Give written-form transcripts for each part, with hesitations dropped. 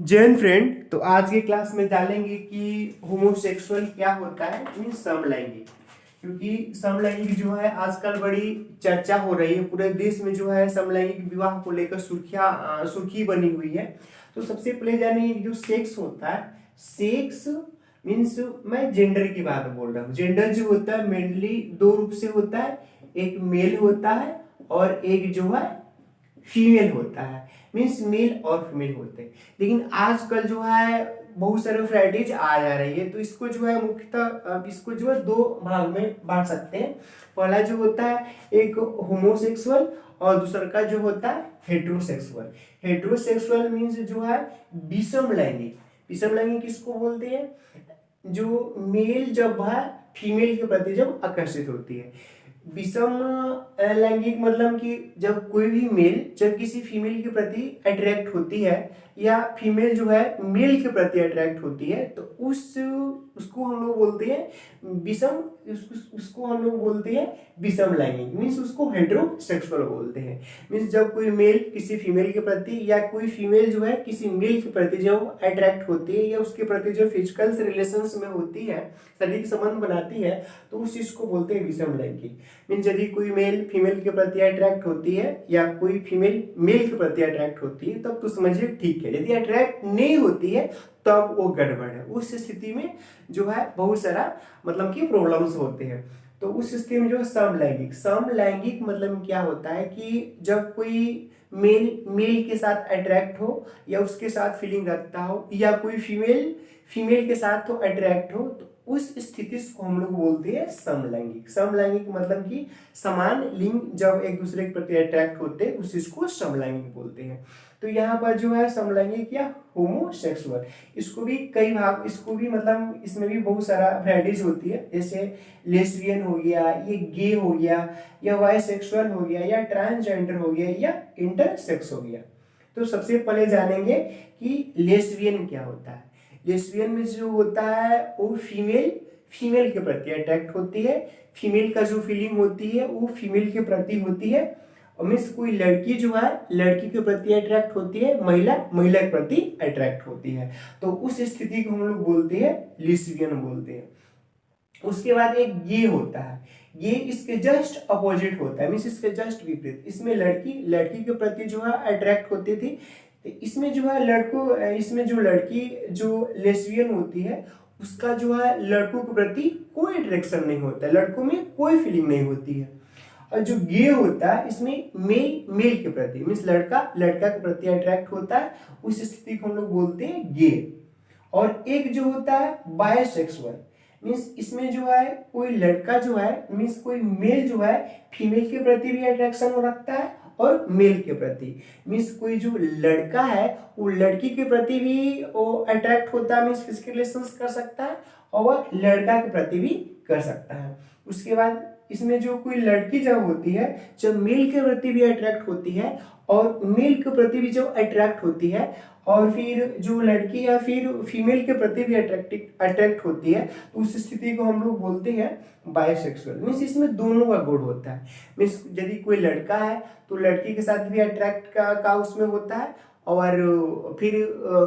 Jain friend, तो आज की क्लास में जानेंगे कि होमोसेक्सुअल क्या होता है, मीन्स समलैंगिक। क्योंकि समलैंगिक जो है आजकल बड़ी चर्चा हो रही है, पूरे देश में जो है समलैंगिक विवाह को लेकर सुर्खी बनी हुई है। तो सबसे पहले जानिए जो सेक्स होता है, सेक्स मीन्स मैं जेंडर की बात बोल रहा हूँ। जेंडर जो होता है मेनली दो रूप से होता है, एक मेल होता है और एक जो है फीमेल होता है। मीन्स मेल और फीमेल होते हैं, लेकिन आजकल जो है बहुत सारे वैरायटीज आ जा रही है। तो इसको जो है मुख्यतः इसको जो है दो भाग में बांट सकते हैं। पहला जो होता है एक होमोसेक्सुअल और दूसरा का जो होता है हेट्रोसेक्सुअल। हेट्रोसेक्सुअल मीन्स जो है विषम लैंगिक। विषम लैंगिक किसको बोलते हैं? जो मेल जब है फीमेल के प्रति जब आकर्षित होती है। विषम लैंगिक मतलब कि जब कोई भी मेल जब किसी फीमेल के प्रति अट्रैक्ट होती है या फीमेल जो है मेल के प्रति अट्रैक्ट होती है, तो उसको हम लोग बोलते हैं विषम। उसको हम लोग बोलते हैं विषम लैंगिक, मीन्स उसको हेटेरोसेक्सुअल बोलते हैं। मीन्स जब कोई मेल किसी फीमेल के प्रति या कोई फीमेल जो है किसी मेल के प्रति जब अट्रैक्ट होती है या उसके प्रति जो फिजिकल रिलेशंस में होती है, शारीरिक संबंध बनाती है, तो उस चीज को बोलते हैं विषम लैंगिक। मीन्स यदि कोई मेल फीमेल के प्रति अट्रैक्ट होती है या कोई फीमेल मेल के प्रति अट्रैक्ट होती है, तब तो समझिए ठीक है। यदि अट्रैक्ट नहीं होती है तब वो गड़बड़ है। उस स्थिति में जो है बहुत सारा मतलब कि प्रॉब्लम्स होते हैं। तो उस स्थिति में जो है समलैंगिक मतलब क्या होता है कि जब कोई मेल मेल के साथ अट्रैक्ट हो या उसके साथ फीलिंग रखता हो या कोई फीमेल फीमेल के साथ तो अट्रैक्ट हो, तो उस स्थिति को हम लोग बोलते हैं समलैंगिक। समलैंगिक मतलब कि समान लिंग जब एक दूसरे के प्रति अट्रैक्ट होते हैं उस चीज को समलैंगिक बोलते हैं। तो यहाँ पर जो है समलैंगिक या होमोसेक्सुअल, इसको भी कई भाग, इसको भी मतलब इसमें भी बहुत सारा वैरायटीज होती है। जैसे लेस्बियन हो गया, ये गे हो गया, या बाइसेक्सुअल हो गया, या ट्रांसजेंडर हो गया, या इंटरसेक्स हो गया। तो सबसे पहले जानेंगे कि लेस्बियन क्या होता है। लेस्बियन में जो होता है वो फीमेल फीमेल के प्रति अट्रैक्ट होती है। फीमेल का जो फीलिंग होती है वो फीमेल के प्रति होती है। और मीन्स कोई लड़की जो है लड़की के प्रति अट्रैक्ट होती है, महिला महिला के प्रति अट्रैक्ट होती है। तो उस स्थिति को हम लोग बोलते हैं लेस्बियन बोलते हैं। उसके बाद एक गे होता है। ये इसके जस्ट अपोजिट होता है, मीन्स इसके जस्ट विपरीत। इसमें लड़की लड़की के प्रति जो है अट्रैक्ट होती थी। तो इसमें जो है लड़कों इसमें जो लड़की जो लेस्बियन होती है उसका जो है लड़कों के प्रति कोई अट्रैक्शन नहीं होता है, लड़कों में कोई फीलिंग नहीं होती है। और जो गे होता है इसमें मेल मेल के प्रति, मीन्स लड़का लड़का के प्रति अट्रैक्ट होता है। उस स्थिति को हम लोग बोलते हैं गे। और एक जो होता है बायसेक्सुअल, मीन्स इसमें जो है कोई लड़का जो है मीन्स कोई मेल जो है फीमेल के प्रति भी अट्रैक्शन रखता है और मेल के प्रति। मीन्स कोई जो लड़का है वो लड़की के प्रति भी वो अट्रैक्ट होता है, मीन्स फिजिकल रिलेशंस कर सकता है, और लड़का के प्रति भी कर सकता है। उसके बाद इसमें जो कोई लड़की जब होती है जब मेल के प्रति भी अट्रैक्ट होती है और मेल के प्रति भी जब अट्रैक्ट होती है, और फिर जो लड़की या फिर फीमेल के प्रति भी अट्रैक्ट होती है, तो उस स्थिति को हम लोग बोलते हैं बायसेक्सुअल। मीन्स इसमें दोनों का गुण होता है। मीन्स यदि कोई लड़का है तो लड़की के साथ भी अट्रैक्ट का उसमें होता है, और फिर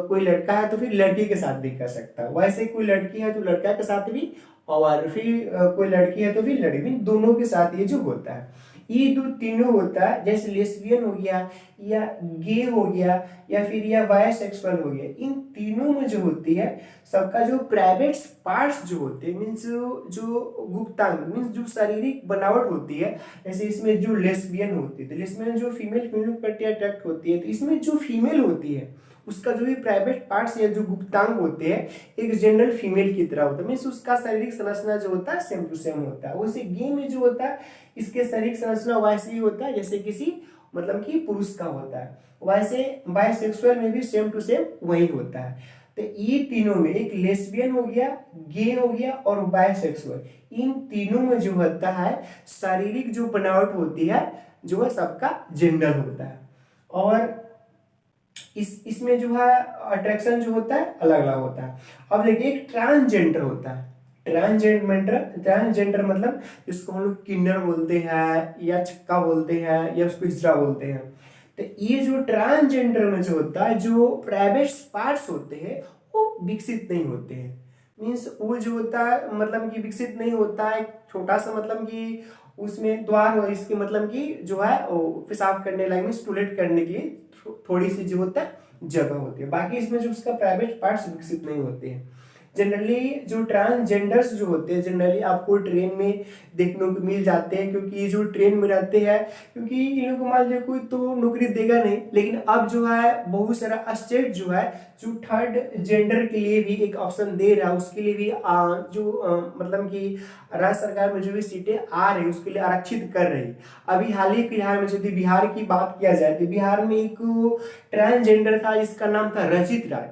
कोई लड़का है तो फिर लड़की के साथ भी कर सकता है। वैसे कोई लड़की है तो लड़का के साथ भी, और फिर कोई लड़की है तो फिर लड़की, दोनों के साथ ये जो होता है। ये जो तीनों होता है, जैसे लेस्बियन हो गया या गे हो गया या फिर या बायसेक्सुअल हो गया, इन तीनों में जो होती है सबका जो प्राइवेट पार्ट्स जो होते हैं, मीन्स जो गुप्तांग मीन्स जो शारीरिक बनावट होती है। जैसे इसमें जो लेस्बियन होती है तो लेस्बियन जो फीमेल फीमेल प्रति अट्रैक्ट होती है, तो इसमें जो फीमेल होती है उसका जो भी प्राइवेट पार्ट्स या जो गुप्तांग होते हैं एक जनरल फीमेल की तरह होता है। मीन्स उसका शारीरिक संरचना जो होता है सेम टू सेम होता है। वैसे गे में जो होता है इसके शारीरिक संरचना वैसे ही होता है जैसे किसी मतलब कि पुरुष का होता है। वैसे बायसेक्सुअल में भी सेम टू सेम वही होता है। तो ये तीनों में एक लेस्बियन हो गया, गे हो गया और बायसेक्सुअल, इन तीनों में जो होता है शारीरिक जो बनावट होती है जो है सबका जेंडर होता है। और इसमें जो है अट्रैक्शन जो होता है अलग अलग होता है। अब देखिए एक ट्रांसजेंडर होता है। ट्रांसजेंडर मतलब जिसको हम लोग किन्नर बोलते हैं या छक्का बोलते हैं या उसको हिजड़ा बोलते हैं। तो ये जो ट्रांसजेंडर में जो होता है, जो प्राइवेट पार्ट्स होते हैं वो विकसित नहीं होते हैं। मीन्स वो जो होता है मतलब कि विकसित नहीं होता है, छोटा सा मतलब कि उसमें द्वार हो, इसके मतलब कि जो है वो पेशाब करने लायक, मीन्स टॉयलेट करने के लिए थोड़ी सी जो होता है जगह होती है। बाकी इसमें जो उसका प्राइवेट पार्ट्स विकसित नहीं होते हैं। जनरली जो ट्रांसजेंडर्स जो होते हैं जनरली आपको ट्रेन में देखने को मिल जाते हैं, क्योंकि ये जो ट्रेन में रहते हैं, क्योंकि इन लोगों को मान लीजिए कोई तो नौकरी देगा नहीं, लेकिन अब जो है बहुत सारा स्टेट जो है जो थर्ड जेंडर के लिए भी एक ऑप्शन दे रहा है, उसके लिए भी मतलब कि राज्य सरकार में जो भी सीटें आ रही है उसके लिए आरक्षित कर रही है। अभी हाल ही फिलहाल में यदि बिहार की बात किया जाए तो बिहार में एक ट्रांसजेंडर था जिसका नाम था रचित राय,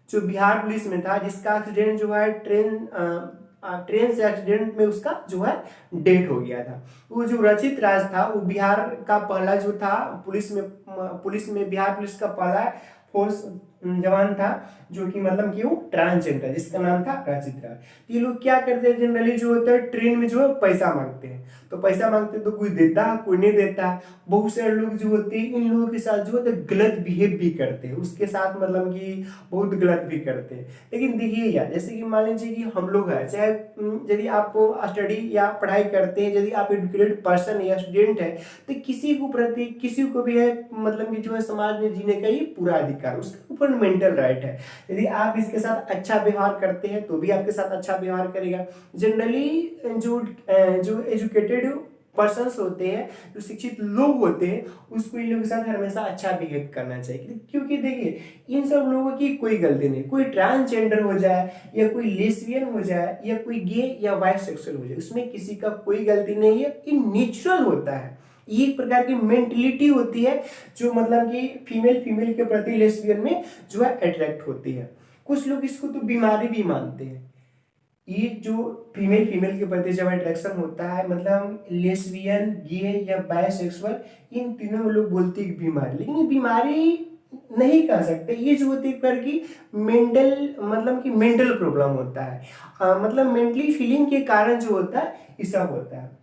जो बिहार पुलिस में था, जिसका एक्सीडेंट जो है ट्रेन से एक्सीडेंट में उसका जो है डेथ हो गया था। वो जो रचित राज था वो बिहार का पहला जो था पुलिस में बिहार पुलिस का पहला फोर्स जवान था जो कि मतलब कि वो ट्रांसजेंडर, जिसका नाम था रचित राज। ये लोग क्या करते हैं जनरली जो होता है ट्रेन में जो है पैसा मांगते हैं, तो पैसा मांगते हैं तो कोई देता है कोई नहीं देता है। बहुत सारे लोग जो होते हैं इन लोगों के साथ जो होता है गलत बिहेव भी करते हैं, उसके साथ मतलब कि बहुत गलत भी करते हैं। लेकिन देखिए यार, जैसे कि मान लीजिए कि हम लोग हैं, चाहे यदि आप स्टडी या पढ़ाई करते हैं, यदि आप एजुकेटेड पर्सन या स्टूडेंट है, तो किसी को प्रति किसी को भी है मतलब कि जो है समाज में जीने का ही पूरा अधिकार, उसका फंडामेंटल राइट है। यदि आप इसके साथ अच्छा व्यवहार करते हैं तो भी आपके साथ अच्छा व्यवहार करेगा। जनरली जो एजुकेटेड पर्सन्स होते हैं, जो शिक्षित लोग होते हैं, उसको इन लोगों के साथ हमेशा अच्छा बिहेव करना चाहिए, क्योंकि देखिए इन सब लोगों की कोई गलती नहीं। कोई ट्रांसजेंडर हो जाए या कोई लेस्बियन हो जाए या कोई गे या बाइसेक्सुअल हो जाए, उसमें किसी का कोई गलती नहीं है, ये नेचुरल होता है। ये एक प्रकार की मेंटलिटी होती है जो मतलब कि फीमेल के प्रति लेस्बियन में जो है अट्रैक्ट होती है। कुछ लोग इसको तो बीमारी भी मानते हैं। ये जो फीमेल के प्रति जब अट्रैक्शन होता है, मतलब लेस्बियन गे या बायसेक्सुअल, इन तीनों में लोग बोलते हैं बीमारी, लेकिन ये बीमारी नहीं कह सकते। ये जो होती है कि मेंटल मतलब कि मेंटल प्रॉब्लम होता है, मतलब मेंटली फीलिंग के कारण जो होता है ये सब होता है।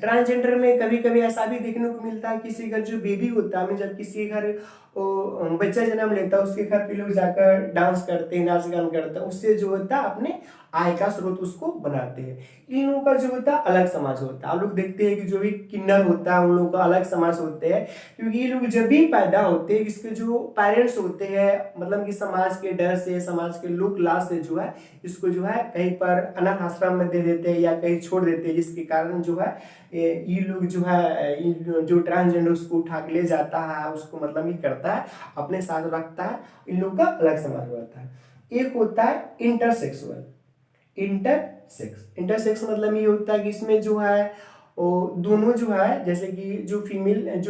ट्रांसजेंडर में कभी कभी ऐसा भी देखने को मिलता है, किसी घर जो बेबी होता है, जब किसी घर बच्चा जन्म लेता है उसके घर पे लोग जाकर डांस करते हैं, नाच गान करते हैं, उससे जो होता है अपने आय का स्रोत उसको बनाते हैं। इन लोगों का जो होता है अलग समाज होता है। आप लोग देखते हैं कि जो भी किन्नर होता है उन लोगों का अलग समाज होते हैं, क्योंकि ये लोग जब भी पैदा होते हैं, इसके जो पेरेंट्स होते हैं मतलब कि समाज के डर से, समाज के लोक लाज से जो है इसको जो है कहीं पर अनाथ आश्रम में दे देते हैं या कहीं छोड़ देते हैं, जिसके कारण जो है ये लोग जो है जो ट्रांसजेंडर उसको उठा के ले जाता है, उसको मतलब ये करता है अपने साथ रखता है। इन लोग का अलग समाज होता है। एक होता है इंटरसेक्सुअल। इंटरसेक्स मतलब ये होता है कि इसमें जो है वो दोनों जो है, जैसे कि जो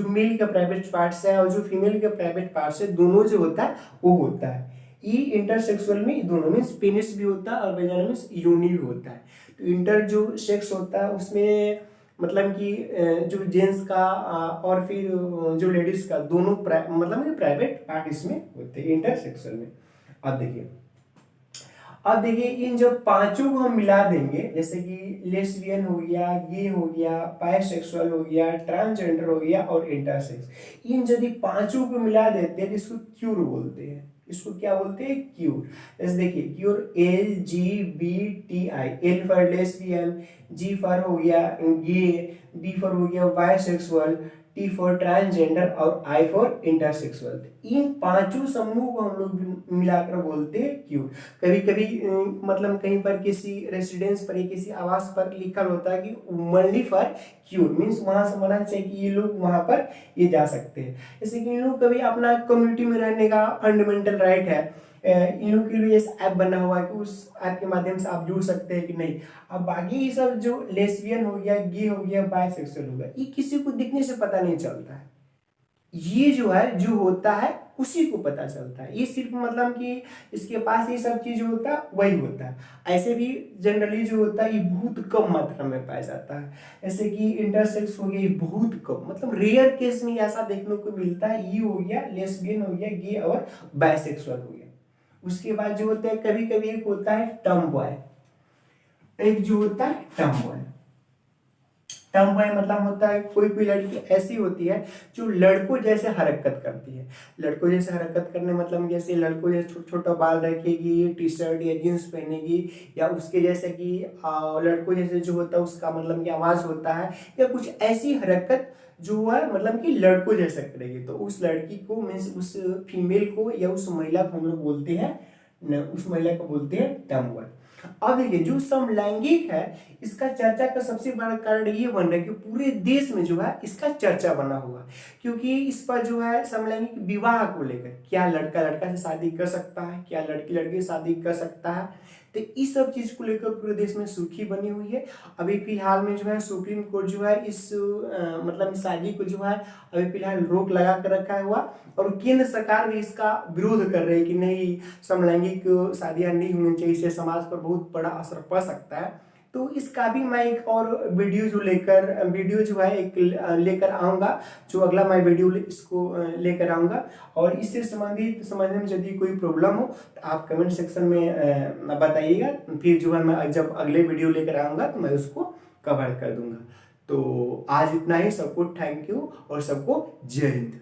मेल का प्राइवेट पार्ट्स है और जो फीमेल का प्राइवेट पार्ट्स है, दोनों जो होता है वो होता है। ई इंटरसेक्सुअल में दोनों मीन्स पेनिस भी होता है और वेजाइना मीन्स योनि भी होता है। तो इंटर जो सेक्स होता है उसमें मतलब कि जो जेंट्स का और फिर जो लेडीज का दोनों मतलब प्राइवेट पार्ट इसमें होते हैं इंटरसेक्सुअल में। अब देखिए इन जब पांचों को हम मिला देंगे, जैसे कि लेस्बियन हो गया, गे हो गया, बायसेक्सुअल हो गया, ट्रांसजेंडर हो गया और इंटरसेक्स, इन यदि पांचों को मिला देते हैं तो इसको क्यूर बोलते हैं। इसको क्या बोलते हैं? क्यूर। जैसे देखिए queer LGBTI, L for lesbian, G for हो गया गे, बी फॉर हो गया बायसेक्सुअल, टी फॉर ट्रांसजेंडर और आई फॉर इंटरसेक्सुअल। इन पांचों समूह को हम लोग मिलाकर बोलते हैं क्यूर। कभी कभी मतलब कहीं पर किसी रेसिडेंस पर या किसी आवास पर लिखा होता है कि ओनली फॉर क्यूर, मीन्स वहां से मना चाहिए कि ये लोग वहां पर ये जा सकते हैं। जैसे कि इन लोग कभी अपना कम्युनिटी में रहने का फंडामेंटल राइट है, इन लोग के लिए ऐप बना हुआ है कि उस ऐप के माध्यम से आप जुड़ सकते हैं कि नहीं। अब बाकी ये सब जो लेस्बियन हो गया, गे हो गया, बायसेक्सुअल हो गया, ये किसी को दिखने से पता नहीं चलता है। ये जो है जो होता है उसी को पता चलता है। ये सिर्फ मतलब कि इसके पास ये सब चीज होता है वही होता है। ऐसे भी जनरली जो होता है ये बहुत कम मात्रा में पाया जाता है। जैसे कि इंटरसेक्स हो गया, ये बहुत कम मतलब रेयर केस में ऐसा देखने को मिलता है। ये हो गया लेस्बियन हो गया, गे और बायसेक्सुअल हो गया। उसके बाद जो होता है कभी कभी एक होता है टर्म बॉय, एक जो होता है टर्म बॉय। टम बॉय मतलब होता है कोई कोई लड़की ऐसी होती है जो लड़कों जैसे हरकत करती है। लड़कों जैसे हरकत करने मतलब जैसे लड़कों जैसे छोटा छोटा बाल रखेगी, टी शर्ट या जींस पहनेगी, या उसके जैसे कि लड़कों जैसे जो होता है उसका मतलब कि आवाज होता है, या कुछ ऐसी हरकत जो है मतलब कि लड़कों जैसा करेगी, तो उस लड़की को मीन्स उस फीमेल को या उस महिला को हम लोग बोलते हैं उस महिला को बोलते हैं टम बॉय। अब देखिए जो समलैंगिक है इसका चर्चा का सबसे बड़ा कारण ये बन रहा है कि पूरे देश में जो है इसका चर्चा बना हुआ, क्योंकि इस पर जो है समलैंगिक विवाह को लेकर क्या लड़का लड़का से शादी कर सकता है, क्या लड़की लड़की से शादी कर सकता है, तो इस सब चीज को लेकर पूरे देश में सुर्खी बनी हुई है। अभी फिलहाल में जो है सुप्रीम कोर्ट जो है इस मतलब शादी को जो है अभी फिलहाल रोक लगा कर रखा हुआ, और केंद्र सरकार भी इसका विरोध कर रही है कि नहीं समलैंगिक शादियां नहीं होनी चाहिए, इससे समाज पर बहुत बड़ा असर पड़ सकता है। तो इसका भी मैं एक और वीडियो जो है एक लेकर आऊँगा, जो अगला मैं वीडियो इसको लेकर आऊँगा, और इससे संबंधित समझने में यदि कोई प्रॉब्लम हो तो आप कमेंट सेक्शन में बताइएगा, फिर जो है मैं जब अगले वीडियो लेकर आऊँगा तो मैं उसको कवर कर दूंगा। तो आज इतना ही, सबको थैंक यू और सबको जय हिंद।